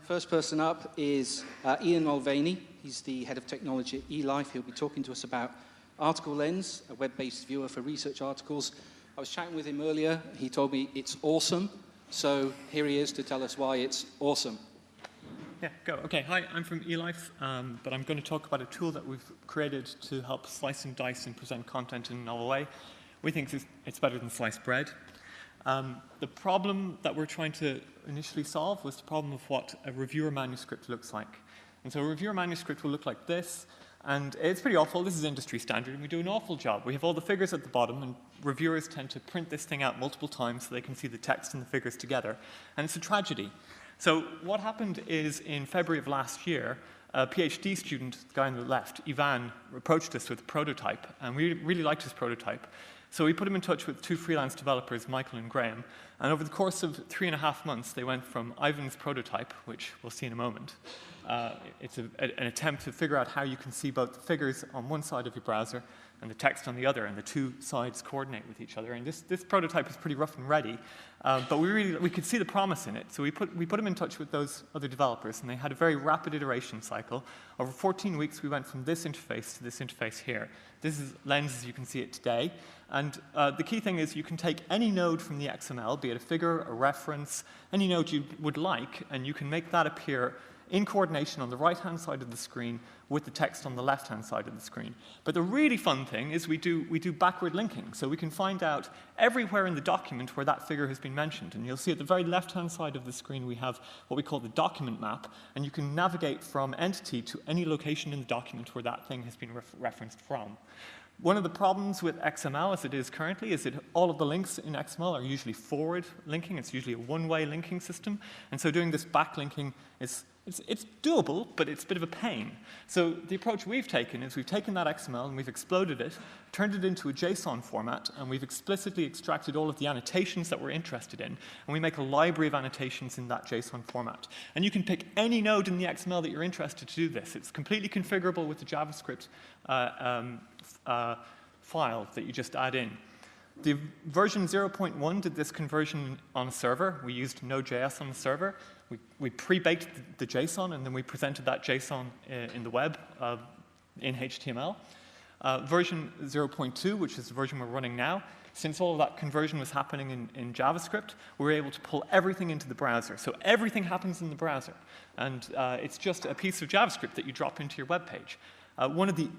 First person up is Ian Mulvany. He's the head of technology at eLife. He'll be talking to us about Article Lens, a web-based viewer for research articles. I was chatting with him earlier. He told me it's awesome. So here he is to tell us why it's awesome. Yeah, go. Okay, hi, I'm from eLife, but I'm going to talk about a tool that we've created to help slice and dice and present content in a novel way. We think it's better than sliced bread. The problem that we're trying to initially solve was the problem of what a reviewer manuscript looks like. And so a reviewer manuscript will look like this, and it's pretty awful. This is industry standard, and we do an awful job. We have all the figures at the bottom, and reviewers tend to print this thing out multiple times so they can see the text and the figures together, and it's a tragedy. So what happened is in February of last year, a PhD student, the guy on the left, Ivan, approached us with a prototype, and we really liked his prototype. So we put him in touch with two freelance developers, Michael and Graham, and over the course of 3.5 months, they went from Ivan's prototype, which we'll see in a moment. It's an attempt to figure out how you can see both the figures on one side of your browser and the text on the other, and the two sides coordinate with each other. And this prototype is pretty rough and ready, but we could see the promise in it. So we put him in touch with those other developers, and they had a very rapid iteration cycle. Over 14 weeks, we went from this interface to this interface here. This is Lens as you can see it today. And the key thing is you can take any node from the XML, be it a figure, a reference, any node you would like, and you can make that appear in coordination on the right-hand side of the screen with the text on the left-hand side of the screen. But the really fun thing is we do backward linking. So we can find out everywhere in the document where that figure has been mentioned. And you'll see at the very left-hand side of the screen we have what we call the document map. And you can navigate from entity to any location in the document where that thing has been referenced from. One of the problems with XML as it is currently is that all of the links in XML are usually forward linking. It's usually a one-way linking system. And so doing this backlinking is it's doable, but it's a bit of a pain. So the approach we've taken is we've taken that XML and we've exploded it, turned it into a JSON format, and we've explicitly extracted all of the annotations that we're interested in, and we make a library of annotations in that JSON format. And you can pick any node in the XML that you're interested to do this. It's completely configurable with the JavaScript file that you just add in. The version 0.1 did this conversion on a server. We used Node.js on the server. We pre-baked the JSON, and then we presented that JSON in the web in HTML. Version 0.2, which is the version we're running now, since all of that conversion was happening in JavaScript, we were able to pull everything into the browser. So everything happens in the browser. And it's just a piece of JavaScript that you drop into your web page. One of the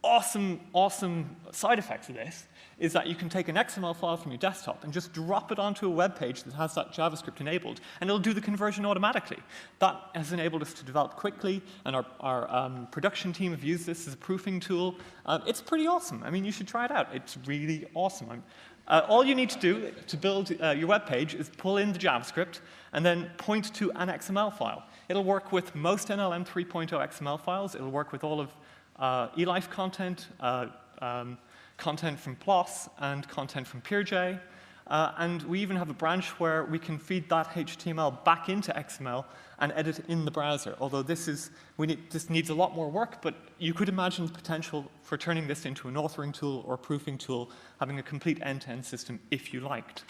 awesome side effects of this is that you can take an XML file from your desktop and just drop it onto a web page that has that JavaScript enabled, and it'll do the conversion automatically. That has enabled us to develop quickly, and our production team have used this as a proofing tool. It's pretty awesome. I mean, you should try it out. It's really awesome. All you need to do to build your web page is pull in the JavaScript and then point to an XML file. It'll work with most NLM 3.0 XML files. It'll work with all of eLife content, content from PLOS, and content from PeerJ. And we even have a branch where we can feed that HTML back into XML and edit in the browser. Although this needs a lot more work, but you could imagine the potential for turning this into an authoring tool or a proofing tool, having a complete end-to-end system if you liked.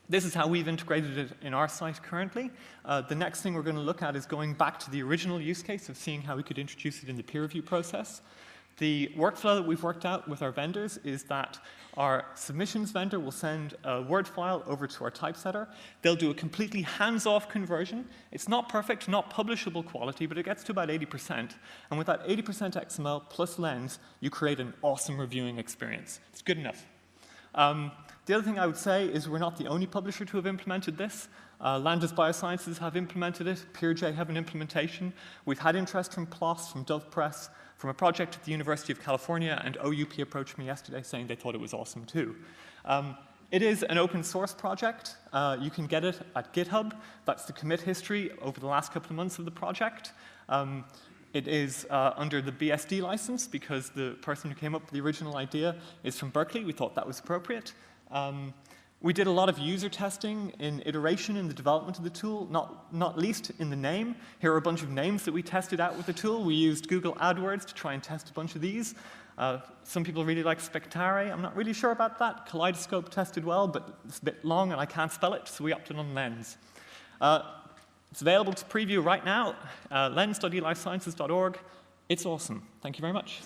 This is how we've integrated it in our site currently. The next thing we're going to look at is going back to the original use case of seeing how we could introduce it in the peer review process. The workflow that we've worked out with our vendors is that our submissions vendor will send a Word file over to our typesetter. They'll do a completely hands-off conversion. It's not perfect, not publishable quality, but it gets to about 80%. And with that 80% XML plus Lens, you create an awesome reviewing experience. It's good enough. The other thing I would say is we're not the only publisher to have implemented this. Landis Biosciences have implemented it. PeerJ have an implementation. We've had interest from PLOS, from Dove Press, from a project at the University of California, and OUP approached me yesterday saying they thought it was awesome too. It is an open source project. You can get it at GitHub. That's the commit history over the last couple of months of the project. It is under the BSD license because the person who came up with the original idea is from Berkeley. We thought that was appropriate. We did a lot of user testing in iteration in the development of the tool, not least in the name. Here are a bunch of names that we tested out with the tool. We used Google AdWords to try and test a bunch of these. Some people really like Spectare. I'm not really sure about that. Kaleidoscope tested well, but it's a bit long and I can't spell it, so we opted on Lens. It's available to preview right now, lens.elifesciences.org. It's awesome. Thank you very much.